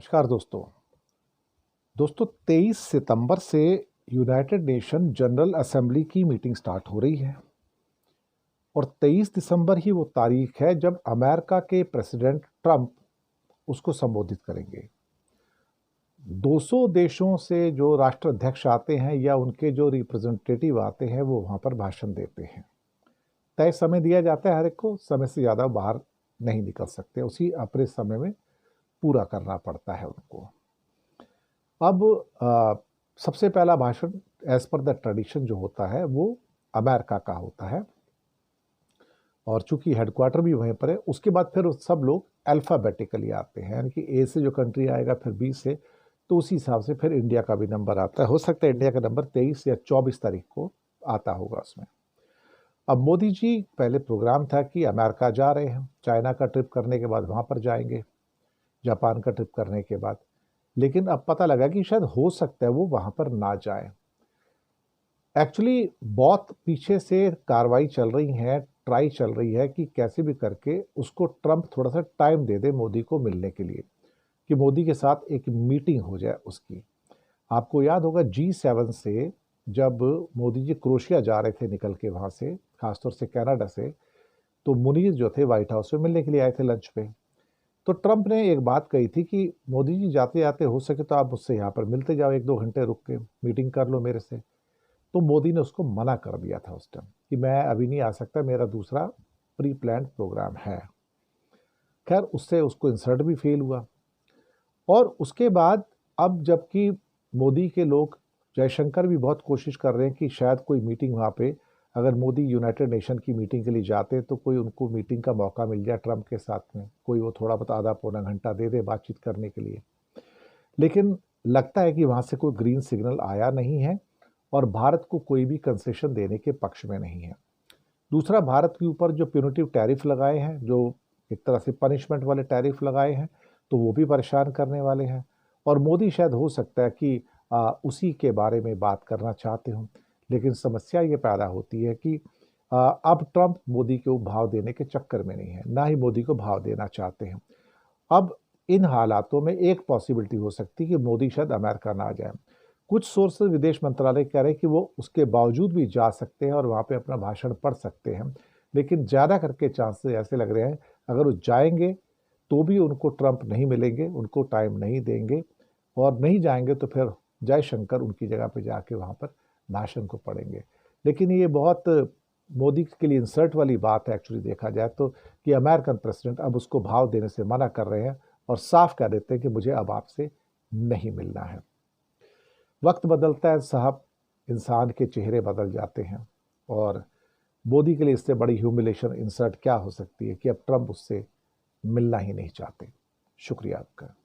नमस्कार दोस्तों। 23 सितंबर से यूनाइटेड नेशन जनरल असेंबली की मीटिंग स्टार्ट हो रही है और 23 दिसंबर ही वो तारीख है जब अमेरिका के प्रेसिडेंट ट्रंप उसको संबोधित करेंगे। 200 देशों से जो राष्ट्राध्यक्ष आते हैं या उनके जो रिप्रेजेंटेटिव आते हैं वो वहाँ पर भाषण देते हैं। तय समय दिया जाता है हर एक को, समय से ज़्यादा बाहर नहीं निकल सकते, उसी अपने समय में पूरा करना पड़ता है उनको। अब सबसे पहला भाषण एज पर द ट्रेडिशन जो होता है वो अमेरिका का होता है और चूंकि हेडक्वार्टर भी वहीं पर है, उसके बाद फिर सब लोग अल्फ़ाबेटिकली आते हैं, यानी कि ए से जो कंट्री आएगा फिर बी से, तो उसी हिसाब से फिर इंडिया का भी नंबर आता है। हो सकता है इंडिया का नंबर 23 या 24 तारीख को आता होगा उसमें। अब मोदी जी पहले प्रोग्राम था कि अमेरिका जा रहे हैं, चाइना का ट्रिप करने के बाद वहाँ पर जाएंगे, जापान का ट्रिप करने के बाद, लेकिन अब पता लगा कि शायद हो सकता है वो वहाँ पर ना जाए। एक्चुअली बहुत पीछे से कार्रवाई चल रही है, ट्राई चल रही है कि कैसे भी करके उसको ट्रंप थोड़ा सा टाइम दे दे मोदी को मिलने के लिए, कि मोदी के साथ एक मीटिंग हो जाए उसकी। आपको याद होगा G7 से जब मोदी जी क्रोशिया जा रहे थे निकल के वहाँ से, खासतौर से कनाडा से, तो मुनीर जो थे व्हाइट हाउस में मिलने के लिए आए थे लंच पे। तो ट्रंप ने एक बात कही थी कि मोदी जी जाते जाते हो सके तो आप मुझसे यहाँ पर मिलते जाओ, 1-2 घंटे रुक के मीटिंग कर लो मेरे से। तो मोदी ने उसको मना कर दिया था उस टाइम कि मैं अभी नहीं आ सकता, मेरा दूसरा प्री प्लान्ड प्रोग्राम है। खैर उससे उसको इंसल्ट भी फेल हुआ। और उसके बाद अब जबकि मोदी के लोग, जयशंकर भी बहुत कोशिश कर रहे हैं कि शायद कोई मीटिंग वहाँ पे, अगर मोदी यूनाइटेड नेशन की मीटिंग के लिए जाते तो कोई उनको मीटिंग का मौका मिल जाए ट्रंप के साथ में, कोई वो थोड़ा बहुत आधा पौना घंटा दे दे बातचीत करने के लिए। लेकिन लगता है कि वहाँ से कोई ग्रीन सिग्नल आया नहीं है और भारत को कोई भी कंसेशन देने के पक्ष में नहीं है। दूसरा, भारत के ऊपर जो प्यूनिटिव टैरिफ लगाए हैं, जो एक तरह से पनिशमेंट वाले टैरिफ लगाए हैं, तो वो भी परेशान करने वाले हैं। और मोदी शायद हो सकता है कि उसी के बारे में बात करना चाहते हों। लेकिन समस्या ये पैदा होती है कि अब ट्रंप मोदी को भाव देने के चक्कर में नहीं है, ना ही मोदी को भाव देना चाहते हैं। अब इन हालातों में एक पॉसिबिलिटी हो सकती है कि मोदी शायद अमेरिका ना जाए। कुछ सोर्सेज विदेश मंत्रालय कह रहे हैं कि वो उसके बावजूद भी जा सकते हैं और वहाँ पे अपना भाषण पढ़ सकते हैं, लेकिन ज़्यादा करके चांसेस ऐसे लग रहे हैं अगर वो जाएंगे तो भी उनको ट्रंप नहीं मिलेंगे, उनको टाइम नहीं देंगे, और नहीं जाएंगे तो फिर जयशंकर उनकी जगह पे जाके वहाँ पर भाषण को पढ़ेंगे। लेकिन ये बहुत मोदी के लिए इंसल्ट वाली बात है एक्चुअली देखा जाए तो, कि अमेरिकन प्रेसिडेंट अब उसको भाव देने से मना कर रहे हैं और साफ कह देते हैं कि मुझे अब आपसे नहीं मिलना है। वक्त बदलता है साहब, इंसान के चेहरे बदल जाते हैं, और मोदी के लिए इससे बड़ी ह्यूमिलेशन इंसर्ट क्या हो सकती है कि अब ट्रंप उससे मिलना ही नहीं चाहते। शुक्रिया आपका।